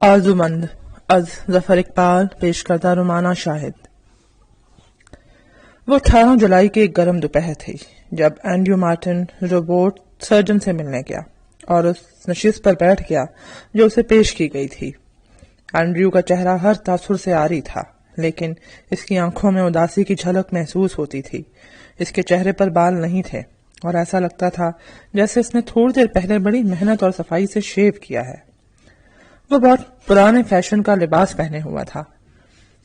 آرزومند از ظفر اقبال پیش کردہ رومانہ شاہد۔ وہ 18 جولائی کی ایک گرم دوپہر تھی جب اینڈریو مارٹن روبوٹ سرجن سے ملنے گیا اور اس نشست پر بیٹھ گیا جو اسے پیش کی گئی تھی۔ اینڈریو کا چہرہ ہر تاثر سے عاری تھا، لیکن اس کی آنکھوں میں اداسی کی جھلک محسوس ہوتی تھی۔ اس کے چہرے پر بال نہیں تھے اور ایسا لگتا تھا جیسے اس نے تھوڑی دیر پہلے بڑی محنت اور صفائی سے شیو کیا ہے۔ وہ بہت پرانے فیشن کا لباس پہنے ہوا تھا۔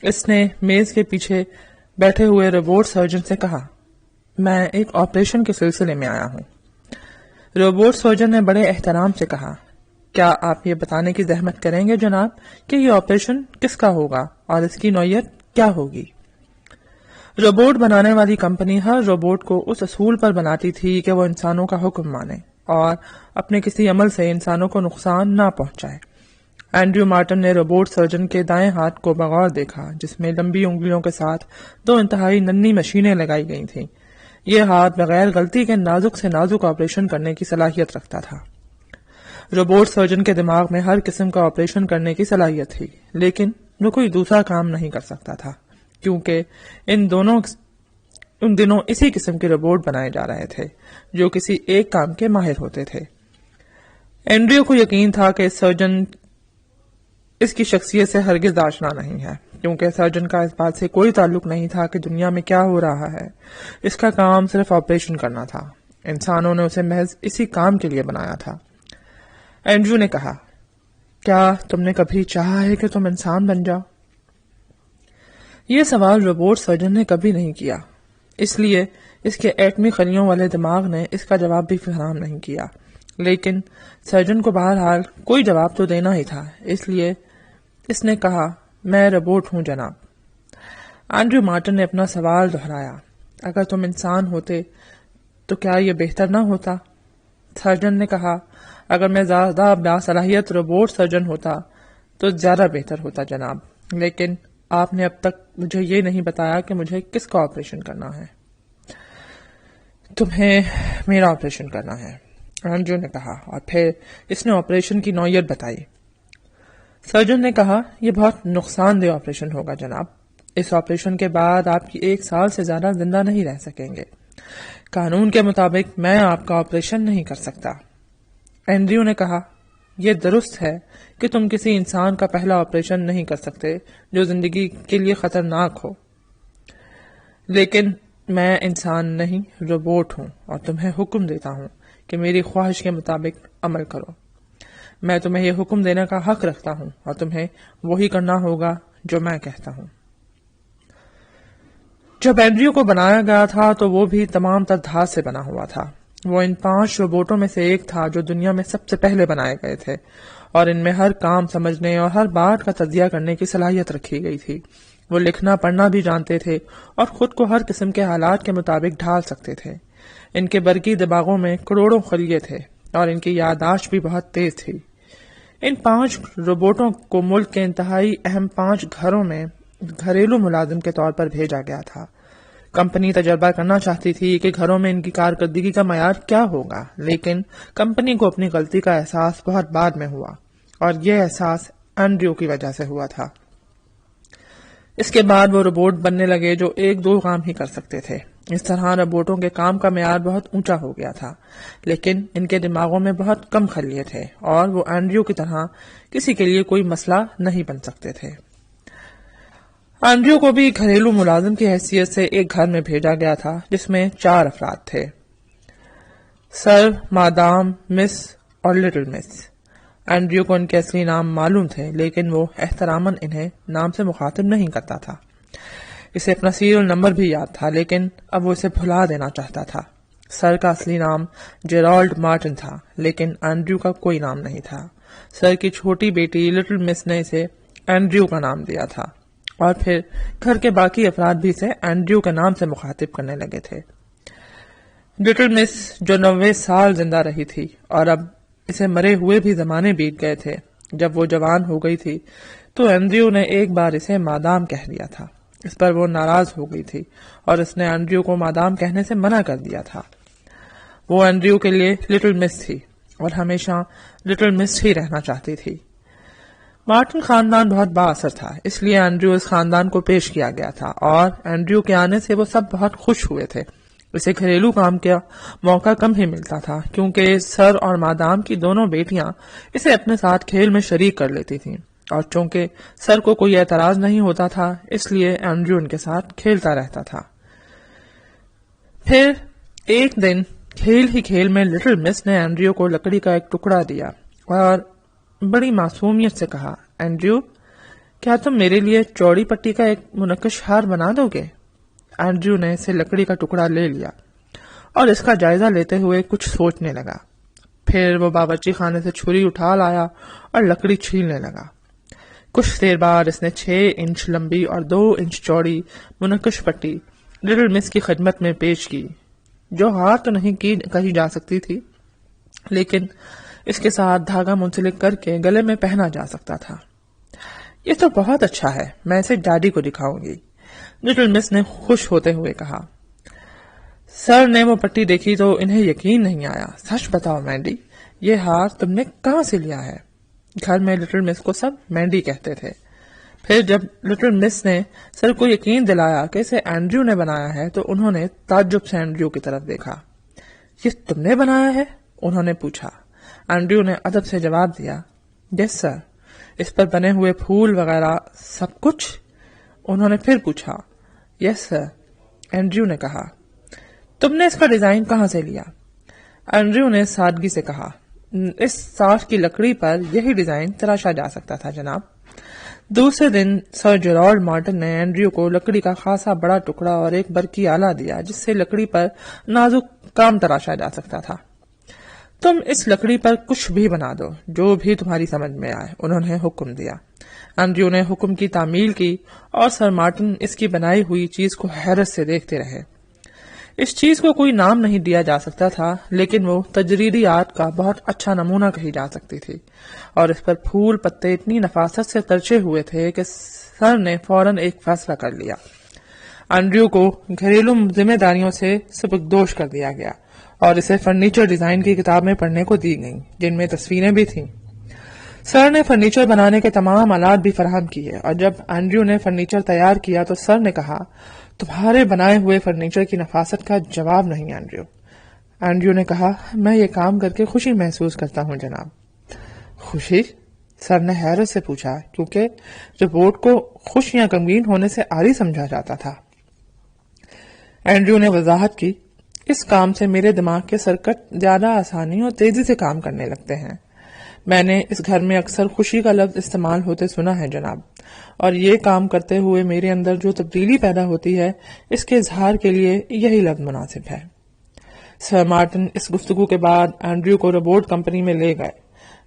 اس نے میز کے پیچھے بیٹھے ہوئے روبوٹ سرجن سے کہا، میں ایک آپریشن کے سلسلے میں آیا ہوں۔ روبوٹ سرجن نے بڑے احترام سے کہا، کیا آپ یہ بتانے کی زحمت کریں گے جناب کہ یہ آپریشن کس کا ہوگا اور اس کی نوعیت کیا ہوگی؟ روبوٹ بنانے والی کمپنی ہر روبوٹ کو اس اصول پر بناتی تھی کہ وہ انسانوں کا حکم مانے اور اپنے کسی عمل سے انسانوں کو نقصان نہ پہنچائے۔ اینڈریو مارٹن نے روبوٹ سرجن کے دائیں ہاتھ کو بغور دیکھا، جس میں لمبی انگلیوں کے ساتھ 2 انتہائی ننھی مشینیں لگائی گئی تھیں۔ یہ ہاتھ بغیر غلطی کے نازک سے نازک آپریشن کرنے کی صلاحیت رکھتا تھا۔ روبوٹ سرجن کے دماغ میں ہر قسم کا آپریشن کرنے کی صلاحیت تھی، لیکن وہ کوئی دوسرا کام نہیں کر سکتا تھا، کیونکہ ان دنوں اسی قسم کے روبوٹ بنائے جا رہے تھے جو کسی ایک کام کے ماہر ہوتے تھے۔ اینڈریو کو یقین تھا کہ سرجن اس کی شخصیت سے ہرگز آشنا نہیں ہے، کیونکہ سرجن کا اس بات سے کوئی تعلق نہیں تھا کہ دنیا میں کیا ہو رہا ہے۔ اس کا کام صرف آپریشن کرنا تھا۔ انسانوں نے اسے محض اسی کام کے لیے بنایا تھا۔ اینڈریو نے کہا، کیا تم نے کبھی چاہا ہے کہ تم انسان بن جاؤ؟ یہ سوال روبوٹ سرجن نے کبھی نہیں کیا، اس لیے اس کے ایٹمی خلیوں والے دماغ نے اس کا جواب بھی فراہم نہیں کیا، لیکن سرجن کو بہرحال کوئی جواب تو دینا ہی تھا، اس لیے اس نے کہا، میں روبوٹ ہوں جناب۔ اینڈریو مارٹن نے اپنا سوال دہرایا، اگر تم انسان ہوتے تو کیا یہ بہتر نہ ہوتا؟ سرجن نے کہا، اگر میں زیادہ باصلاحیت روبوٹ سرجن ہوتا تو زیادہ بہتر ہوتا جناب، لیکن آپ نے اب تک مجھے یہ نہیں بتایا کہ مجھے کس کا آپریشن کرنا ہے۔ تمہیں میرا آپریشن کرنا ہے، اینڈریو نے کہا، اور پھر اس نے آپریشن کی نوعیت بتائی۔ سرجن نے کہا، یہ بہت نقصان دہ آپریشن ہوگا جناب۔ اس آپریشن کے بعد آپ 1 سال سے زیادہ زندہ نہیں رہ سکیں گے۔ قانون کے مطابق میں آپ کا آپریشن نہیں کر سکتا۔ اینڈریو نے کہا، یہ درست ہے کہ تم کسی انسان کا پہلا آپریشن نہیں کر سکتے جو زندگی کے لیے خطرناک ہو، لیکن میں انسان نہیں روبوٹ ہوں اور تمہیں حکم دیتا ہوں کہ میری خواہش کے مطابق عمل کرو۔ میں تمہیں یہ حکم دینے کا حق رکھتا ہوں اور تمہیں وہی کرنا ہوگا جو میں کہتا ہوں۔ جب اینڈریو کو بنایا گیا تھا تو وہ بھی تمام تر دھات سے بنا ہوا تھا۔ وہ ان 5 روبوٹوں میں سے ایک تھا جو دنیا میں سب سے پہلے بنائے گئے تھے، اور ان میں ہر کام سمجھنے اور ہر بات کا تجزیہ کرنے کی صلاحیت رکھی گئی تھی۔ وہ لکھنا پڑھنا بھی جانتے تھے اور خود کو ہر قسم کے حالات کے مطابق ڈھال سکتے تھے۔ ان کے برقی دماغوں میں کروڑوں خلیے تھے اور ان کی یادداشت بھی بہت تیز تھی۔ ان 5 روبوٹوں کو ملک کے انتہائی اہم 5 گھروں میں گھریلو ملازم کے طور پر بھیجا گیا تھا۔ کمپنی تجربہ کرنا چاہتی تھی کہ گھروں میں ان کی کارکردگی کا معیار کیا ہوگا، لیکن کمپنی کو اپنی غلطی کا احساس بہت بعد میں ہوا، اور یہ احساس اینڈریو کی وجہ سے ہوا تھا۔ اس کے بعد وہ روبوٹ بننے لگے جو 1-2 کام ہی کر سکتے تھے۔ اس طرح روبوٹوں کے کام کا معیار بہت اونچا ہو گیا تھا، لیکن ان کے دماغوں میں بہت کم خلیے تھے اور وہ اینڈریو کی طرح کسی کے لیے کوئی مسئلہ نہیں بن سکتے تھے۔ اینڈریو کو بھی گھریلو ملازم کی حیثیت سے ایک گھر میں بھیجا گیا تھا جس میں 4 افراد تھے، سر، مادام، مس اور لٹل مس۔ اینڈریو کو ان کے اصلی نام معلوم تھے، لیکن وہ احتراماً انہیں نام سے مخاطب نہیں کرتا تھا۔ اسے اپنا سیریل نمبر بھی یاد تھا، لیکن اب وہ اسے بھلا دینا چاہتا تھا۔ سر کا اصلی نام جیرالڈ مارٹن تھا، لیکن اینڈریو کا کوئی نام نہیں تھا۔ سر کی چھوٹی بیٹی لٹل مس نے اسے اینڈریو کا نام دیا تھا، اور پھر گھر کے باقی افراد بھی اسے اینڈریو کے نام سے مخاطب کرنے لگے تھے۔ لٹل مس جو 90 سال زندہ رہی تھی، اور اب اسے مرے ہوئے بھی زمانے بیت گئے تھے، جب وہ جوان ہو گئی تھی تو اینڈریو نے ایک بار اسے مادام کہہ دیا تھا۔ اس پر وہ ناراض ہو گئی تھی اور اس نے اینڈریو کو مادام کہنے سے منع کر دیا تھا۔ وہ اینڈریو کے لیے لٹل مس تھی اور ہمیشہ لٹل مس ہی رہنا چاہتی تھی۔ مارٹن خاندان بہت با اثر تھا، اس لیے اینڈریو اس خاندان کو پیش کیا گیا تھا اور اینڈریو کے آنے سے وہ سب بہت خوش ہوئے تھے۔ اسے گھریلو کام کا موقع کم ہی ملتا تھا کیونکہ سر اور مادام کی دونوں بیٹیاں اسے اپنے ساتھ کھیل میں شریک کر لیتی تھیں، اور چونکہ سر کو کوئی اعتراض نہیں ہوتا تھا اس لیے اینڈریو ان کے ساتھ کھیلتا رہتا تھا۔ پھر ایک دن کھیل ہی کھیل میں لٹل مس نے اینڈریو کو لکڑی کا ایک ٹکڑا دیا اور بڑی معصومیت سے کہا، اینڈریو، کیا تم میرے لیے چوڑی پٹی کا ایک منقش ہار بنا دو گے؟ اینڈریو نے اسے لکڑی کا ٹکڑا لے لیا اور اس کا جائزہ لیتے ہوئے کچھ سوچنے لگا۔ پھر وہ باورچی خانے سے چھری اٹھا لایا اور لکڑی چھیلنے لگا۔ کچھ دیر بعد اس نے 6 انچ لمبی اور 2 انچ چوڑی منقش پٹی لٹل مس کی خدمت میں پیش کی، جو ہار تو نہیں کی کہی جا سکتی تھی، لیکن اس کے ساتھ دھاگا منسلک کر کے گلے میں پہنا جا سکتا تھا۔ یہ تو بہت اچھا ہے، میں اسے ڈیڈی کو دکھاؤں گی، لٹل مس نے خوش ہوتے ہوئے کہا۔ سر نے وہ پٹی دیکھی تو انہیں یقین نہیں آیا۔ سچ بتاؤ مینڈی، یہ ہار تم نے کہاں سے لیا ہے؟ گھر میں لٹل مس کو سب مینڈی کہتے تھے۔ پھر جب لٹل مس نے سر کو یقین دلایا کہ اسے اینڈریو نے بنایا ہے تو انہوں نے تعجب سے اینڈریو کی طرف دیکھا۔ یہ تم نے بنایا ہے؟ انہوں نے پوچھا۔ اینڈریو نے ادب سے جواب دیا، یس سر، اس پر بنے ہوئے پھول وغیرہ سب کچھ؟ انہوں نے پھر پوچھا۔ یس سر، اینڈریو نے کہا۔ تم نے اس کا ڈیزائن کہاں سے لیا؟ اینڈریو نے سادگی سے کہا، اس ساٹھ کی لکڑی پر یہی ڈیزائن تراشا جا سکتا تھا جناب۔ دوسرے دن سر جیرالڈ مارٹن نے اینڈریو کو لکڑی کا خاصا بڑا ٹکڑا اور ایک برقی آلہ دیا جس سے لکڑی پر نازک کام تراشا جا سکتا تھا۔ تم اس لکڑی پر کچھ بھی بنا دو، جو بھی تمہاری سمجھ میں آئے، انہوں نے حکم دیا۔ اینڈریو نے حکم کی تعمیل کی اور سر مارٹن اس کی بنائی ہوئی چیز کو حیرت سے دیکھتے رہے۔ اس چیز کو کوئی نام نہیں دیا جا سکتا تھا، لیکن وہ تجریدی آرٹ کا بہت اچھا نمونہ کہی جا سکتی تھی، اور اس پر پھول پتے اتنی نفاست سے ترچے ہوئے تھے کہ سر نے فوراً ایک فیصلہ کر لیا۔ اینڈریو کو گھریلو ذمہ داریوں سے سبکدوش کر دیا گیا اور اسے فرنیچر ڈیزائن کی کتابیں پڑھنے کو دی گئیں جن میں تصویریں بھی تھیں۔ سر نے فرنیچر بنانے کے تمام آلات بھی فراہم کیے، اور جب اینڈریو نے فرنیچر تیار کیا تو سر نے کہا، تمہارے بنائے ہوئے فرنیچر کی نفاست کا جواب نہیں اینڈریو۔ اینڈریو نے کہا، میں یہ کام کر کے خوشی محسوس کرتا ہوں جناب۔ خوشی؟ سر نے حیرت سے پوچھا، کیونکہ رپورٹ کو خوش یا غمگین ہونے سے عاری سمجھا جاتا تھا۔ اینڈریو نے وضاحت کی، اس کام سے میرے دماغ کے سرکٹ زیادہ آسانی اور تیزی سے کام کرنے لگتے ہیں۔ میں نے اس گھر میں اکثر خوشی کا لفظ استعمال ہوتے سنا ہے جناب، اور یہ کام کرتے ہوئے میرے اندر جو تبدیلی پیدا ہوتی ہے اس کے اظہار کے لیے یہی لفظ مناسب ہے۔ سر مارٹن اس گفتگو کے بعد اینڈریو کو روبوٹ کمپنی میں لے گئے۔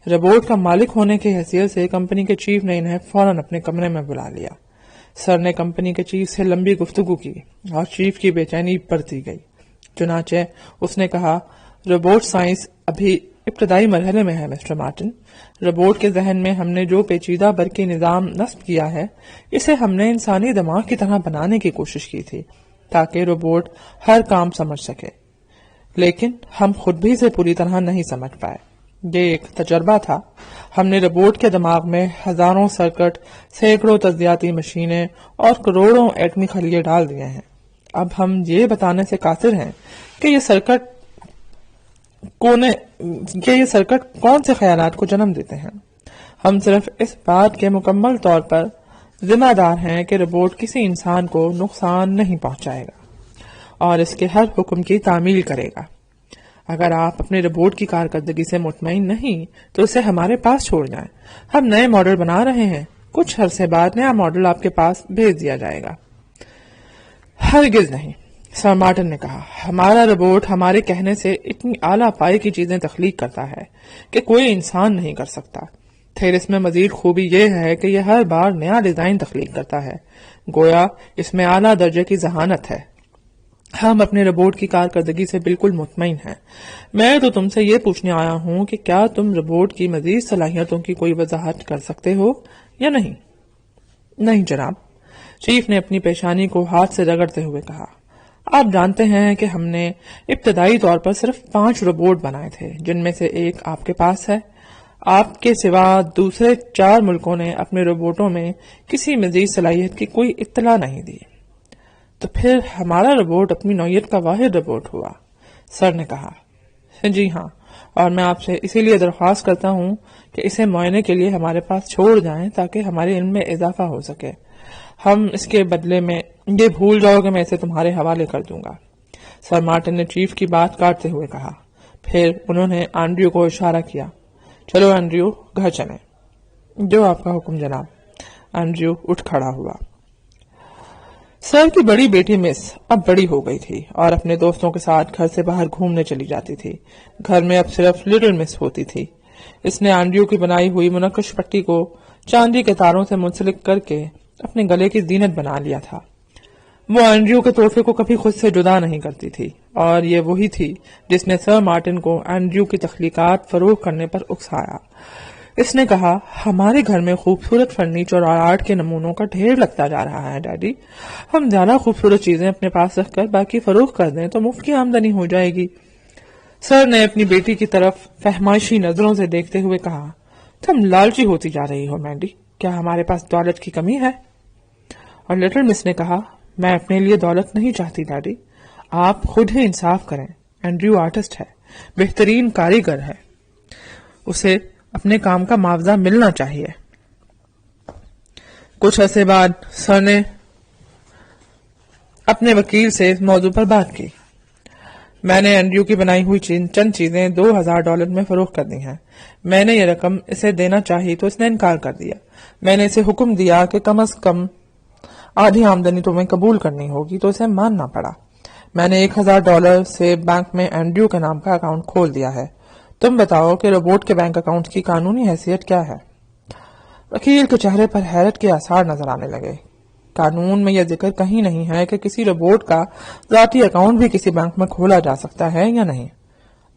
روبوٹ کا مالک ہونے کی حیثیت سے کمپنی کے چیف نے انہیں فوراً اپنے کمرے میں بلا لیا۔ سر نے کمپنی کے چیف سے لمبی گفتگو کی اور چیف کی بے چینی بڑھتی گئی۔ چنانچہ اس نے کہا، روبوٹ سائنس ابھی ابتدائی مرحلے میں ہے مسٹر مارٹن۔ روبوٹ کے ذہن میں ہم نے جو پیچیدہ برقی نظام نصب کیا ہے اسے ہم نے انسانی دماغ کی طرح بنانے کی کوشش کی تھی تاکہ روبوٹ ہر کام سمجھ سکے، لیکن ہم خود بھی اسے پوری طرح نہیں سمجھ پائے۔ یہ ایک تجربہ تھا۔ ہم نے روبوٹ کے دماغ میں ہزاروں سرکٹ، سینکڑوں تجزیاتی مشینیں اور کروڑوں ایٹمی خلیے ڈال دیے ہیں۔ اب ہم یہ بتانے سے قاصر ہیں کہ یہ سرکٹ کون سے خیالات کو جنم دیتے ہیں۔ ہم صرف اس بات کے مکمل طور پر ذمہ دار ہیں کہ روبوٹ کسی انسان کو نقصان نہیں پہنچائے گا اور اس کے ہر حکم کی تعمیل کرے گا۔ اگر آپ اپنے روبوٹ کی کارکردگی سے مطمئن نہیں تو اسے ہمارے پاس چھوڑ جائیں۔ ہم نئے ماڈل بنا رہے ہیں، کچھ عرصے بعد نیا ماڈل آپ کے پاس بھیج دیا جائے گا۔ ہرگز نہیں، سر مارٹن نے کہا، ہمارا روبوٹ ہمارے کہنے سے اتنی اعلیٰ پائے کی چیزیں تخلیق کرتا ہے کہ کوئی انسان نہیں کر سکتا۔ پھر اس میں مزید خوبی یہ ہے کہ یہ ہر بار نیا ڈیزائن تخلیق کرتا ہے، گویا اس میں اعلیٰ درجے کی ذہانت ہے۔ ہم اپنے روبوٹ کی کارکردگی سے بالکل مطمئن ہیں۔ میں تو تم سے یہ پوچھنے آیا ہوں کہ کیا تم روبوٹ کی مزید صلاحیتوں کی کوئی وضاحت کر سکتے ہو یا نہیں؟ نہیں جناب، چیف نے اپنی پیشانی کو ہاتھ سے رگڑتے ہوئے کہا، آپ جانتے ہیں کہ ہم نے ابتدائی طور پر صرف 5 روبوٹ بنائے تھے، جن میں سے ایک آپ کے پاس ہے۔ آپ کے سوا دوسرے 4 ملکوں نے اپنے روبوٹوں میں کسی مزید صلاحیت کی کوئی اطلاع نہیں دی۔ تو پھر ہمارا روبوٹ اپنی نوعیت کا واحد روبوٹ ہوا، سر نے کہا۔ جی ہاں، اور میں آپ سے اسی لیے درخواست کرتا ہوں کہ اسے معائنے کے لیے ہمارے پاس چھوڑ جائیں تاکہ ہمارے علم میں اضافہ ہو سکے۔ ہم اس کے بدلے میں یہ بھول جاؤ کہ میں اسے تمہارے حوالے کر دوں گا، سر مارٹن نے چیف کی بات کاٹتے ہوئے کہا۔ پھر انہوں نے اینڈریو کو اشارہ کیا۔ چلو اینڈریو، گھر چلیں۔ جو آپ کا حکم جناب۔ اینڈریو اٹھ کھڑا ہوا۔ سر کی بڑی بیٹی مس اب بڑی ہو گئی تھی اور اپنے دوستوں کے ساتھ گھر سے باہر گھومنے چلی جاتی تھی۔ گھر میں اب صرف لٹل مس ہوتی تھی۔ اس نے اینڈریو کی بنائی ہوئی منقش پٹی کو چاندی کے تاروں سے منسلک کر کے اپنے گلے کی زینت بنا لیا تھا۔ وہ اینڈریو کے تحفے کو کبھی خود سے جدا نہیں کرتی تھی، اور یہ وہی تھی جس نے سر مارٹن کو اینڈریو کی تخلیقات فروغ کرنے پر اکسایا۔ اس نے کہا، ہمارے گھر میں خوبصورت فرنیچر اور آرٹ کے نمونوں کا ڈھیر لگتا جا رہا ہے ڈیڈی۔ ہم زیادہ خوبصورت چیزیں اپنے پاس رکھ کر باقی فروغ کر دیں تو مفت کی آمدنی ہو جائے گی۔ سر نے اپنی بیٹی کی طرف فہمائشی نظروں سے دیکھتے ہوئے کہا، تم لالچی ہوتی جا رہی ہو مینڈی، کیا ہمارے پاس دولت کی کمی ہے؟ اور لٹل مس نے کہا، میں اپنے لیے دولت نہیں چاہتی ڈیڈی، آپ خود ہی انصاف کریں۔ اینڈریو آرٹسٹ ہے، بہترین کاریگر ہے، اسے اپنے کام کا معاوضہ ملنا چاہیے۔ کچھ عرصے بعد سر نے اپنے وکیل سے اس موضوع پر بات کی۔ میں نے اینڈریو کی بنائی ہوئی چند چیزیں $2000 میں فروخت کر دی ہیں۔ میں نے یہ رقم اسے دینا چاہی تو اس نے انکار کر دیا۔ میں نے اسے حکم دیا کہ کم از کم آدھی آمدنی تمہیں قبول کرنی ہوگی تو اسے ماننا پڑا۔ میں نے $1000 سے بینک میں اینڈریو کے نام کا اکاؤنٹ کھول دیا ہے۔ تم بتاؤ کہ روبوٹ کے بینک اکاؤنٹ کی قانونی حیثیت کیا ہے؟ وکیل کے چہرے پر حیرت کے آثار نظر آنے لگے۔ قانون میں یہ ذکر کہیں نہیں ہے کہ کسی روبوٹ کا ذاتی اکاؤنٹ بھی کسی بینک میں کھولا جا سکتا ہے یا نہیں۔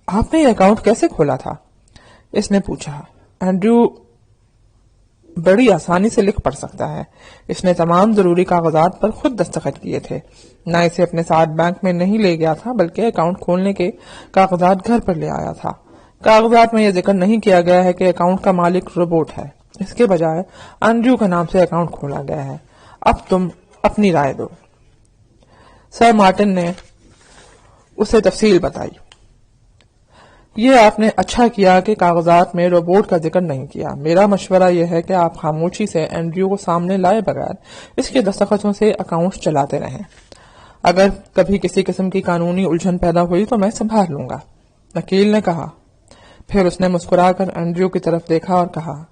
آپ نے یہ اکاؤنٹ کیسے کھولا تھا؟ اس نے پوچھا۔ اینڈریو بڑی آسانی سے لکھ پڑھ سکتا ہے۔ اس نے تمام ضروری کاغذات پر خود دستخط کیے تھے۔ نہ اسے اپنے ساتھ بینک میں نہیں لے گیا تھا بلکہ اکاؤنٹ کھولنے کے کاغذات گھر پر لے آیا تھا۔ کاغذات میں یہ ذکر نہیں کیا گیا ہے کہ اکاؤنٹ کا مالک روبوٹ ہے، اس کے بجائے اینڈریو کے نام سے اکاؤنٹ کھولا گیا ہے۔ اب تم اپنی رائے دو۔ سر مارٹن نے اسے تفصیل بتائی۔ یہ آپ نے اچھا کیا کہ کاغذات میں روبوٹ کا ذکر نہیں کیا۔ میرا مشورہ یہ ہے کہ آپ خاموشی سے اینڈریو کو سامنے لائے بغیر اس کے دستخطوں سے اکاؤنٹ چلاتے رہیں۔ اگر کبھی کسی قسم کی قانونی الجھن پیدا ہوئی تو میں سنبھال لوں گا، وکیل نے کہا۔ پھر اس نے مسکرا کر اینڈریو کی طرف دیکھا اور کہا،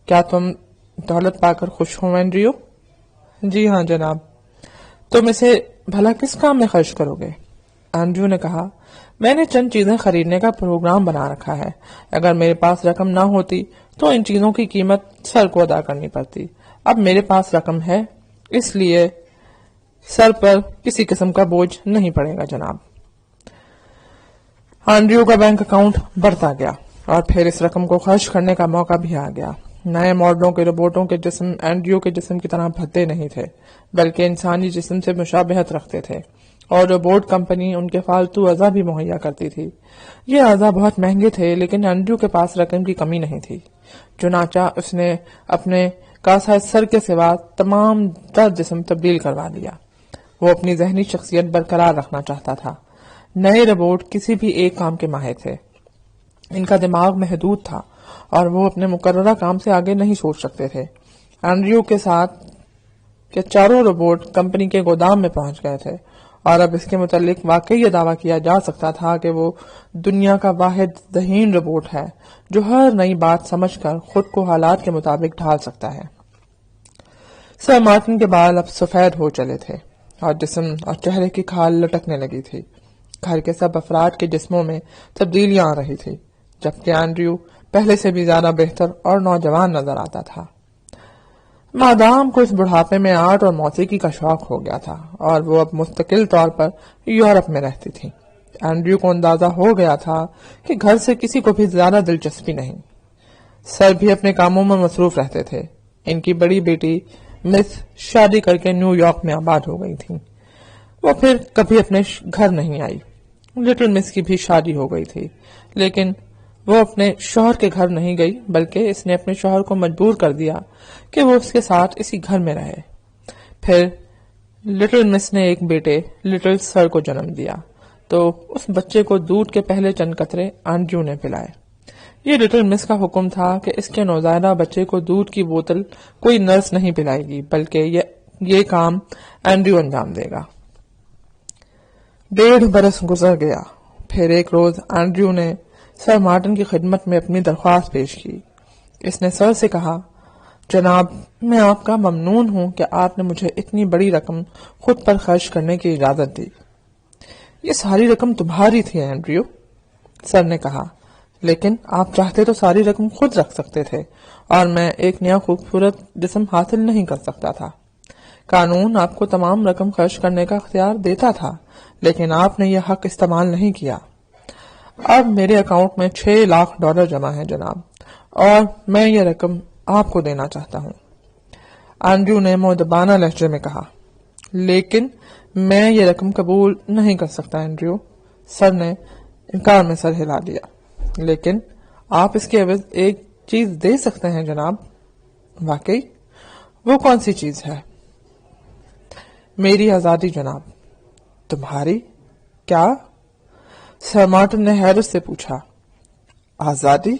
کیا تم دولت پا کر خوش ہو اینڈریو؟ جی ہاں جناب۔ تم اسے بھلا کس کام میں خرچ کرو گے؟ اینڈریو نے کہا، میں نے چند چیزیں خریدنے کا پروگرام بنا رکھا ہے۔ اگر میرے پاس رقم نہ ہوتی تو ان چیزوں کی قیمت سر کو ادا کرنی پڑتی۔ اب میرے پاس رقم ہے، اس لیے سر پر کسی قسم کا بوجھ نہیں پڑے گا جناب۔ اینڈریو کا بینک اکاؤنٹ بڑھتا گیا اور پھر اس رقم کو خرچ کرنے کا موقع بھی آ گیا۔ نئے ماڈلوں کے روبوٹوں کے جسم اینڈریو کے جسم کی طرح بھدے نہیں تھے بلکہ انسانی جسم سے مشابہت رکھتے تھے، اور روبوٹ کمپنی ان کے فالتو اعضا بھی مہیا کرتی تھی۔ یہ اعضا بہت مہنگے تھے لیکن اینڈریو کے پاس رقم کی کمی نہیں تھی، چنانچہ اس نے اپنے کاسا سر کے سوا تمام تر جسم تبدیل کروا لیا۔ وہ اپنی ذہنی شخصیت برقرار رکھنا چاہتا تھا۔ نئے روبوٹ کسی بھی ایک کام کے ماہر تھے، ان کا دماغ محدود تھا اور وہ اپنے مقررہ کام سے آگے نہیں سوچ سکتے تھے۔ اینڈریو کے ساتھ کے چاروں روبوٹ کمپنی کے گودام میں پہنچ گئے تھے اور اب اس کے متعلق واقعی یہ دعویٰ کیا جا سکتا تھا کہ وہ دنیا کا واحد ذہین روبوٹ ہے جو ہر نئی بات سمجھ کر خود کو حالات کے مطابق ڈھال سکتا ہے۔ سر مارٹن کے بال اب سفید ہو چلے تھے اور جسم اور چہرے کی کھال لٹکنے لگی تھی۔ گھر کے سب افراد کے جسموں میں تبدیلیاں آ رہی تھی، جبکہ اینڈریو پہلے سے بھی زیادہ بہتر اور نوجوان نظر آتا تھا۔ مادام کو اس بڑھاپے میں آرٹ اور موسیقی کا شوق ہو گیا تھا اور وہ اب مستقل طور پر یورپ میں رہتی تھی۔ اینڈریو کو اندازہ ہو گیا تھا کہ گھر سے کسی کو بھی زیادہ دلچسپی نہیں۔ سر بھی اپنے کاموں میں مصروف رہتے تھے۔ ان کی بڑی بیٹی مس شادی کر کے نیو یارک میں آباد ہو گئی تھی، وہ پھر کبھی اپنے گھر نہیں آئی۔ لٹل مس کی بھی شادی ہو گئی تھی لیکن وہ اپنے شوہر کے گھر نہیں گئی بلکہ اس نے اپنے شوہر کو مجبور کر دیا کہ وہ اس کے ساتھ اسی گھر میں رہے۔ پھر لٹل مس نے ایک بیٹے لٹل سر کو جنم دیا تو اس بچے کو دودھ کے پہلے چند قطرے اینڈریو نے پلائے۔ یہ لٹل مس کا حکم تھا کہ اس کے نوزائیدہ بچے کو دودھ کی بوتل کوئی نرس نہیں پلائے گی بلکہ یہ کام اینڈریو انجام دے گا۔ 1.5 برس گزر گیا۔ پھر ایک روز اینڈریو نے سر مارٹن کی خدمت میں اپنی درخواست پیش کی۔ اس نے سر سے کہا، جناب، میں آپ کا ممنون ہوں کہ آپ نے مجھے اتنی بڑی رقم خود پر خرچ کرنے کی اجازت دی۔ یہ ساری رقم تمہاری تھی اینڈریو، سر نے کہا، لیکن آپ چاہتے تو ساری رقم خود رکھ سکتے تھے اور میں ایک نیا خوبصورت جسم حاصل نہیں کر سکتا تھا۔ قانون آپ کو تمام رقم خرچ کرنے کا اختیار دیتا تھا لیکن آپ نے یہ حق استعمال نہیں کیا۔ اب میرے اکاؤنٹ میں $6 لاکھ جمع ہے جناب، اور میں یہ رقم آپ کو دینا چاہتا ہوں۔ اینڈریو نے مؤدبانہ لہجے میں کہا، لیکن میں یہ رقم قبول نہیں کر سکتا اینڈریو، سر نے انکار میں سر ہلا دیا۔ لیکن آپ اس کے عوض ایک چیز دے سکتے ہیں جناب۔ واقعی؟ وہ کون سی چیز ہے؟ میری آزادی جناب۔ تمہاری؟ کیا؟ سر مارٹن نے حیرت سے پوچھا۔ آزادی؟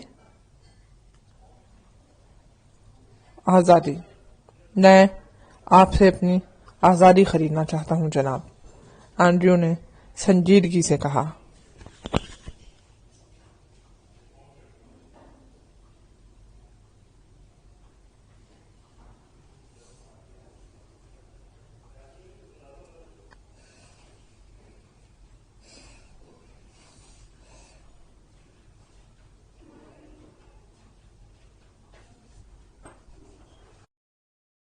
آزادی؟ میں آپ سے اپنی آزادی خریدنا چاہتا ہوں جناب، اینڈریو نے سنجیدگی سے کہا۔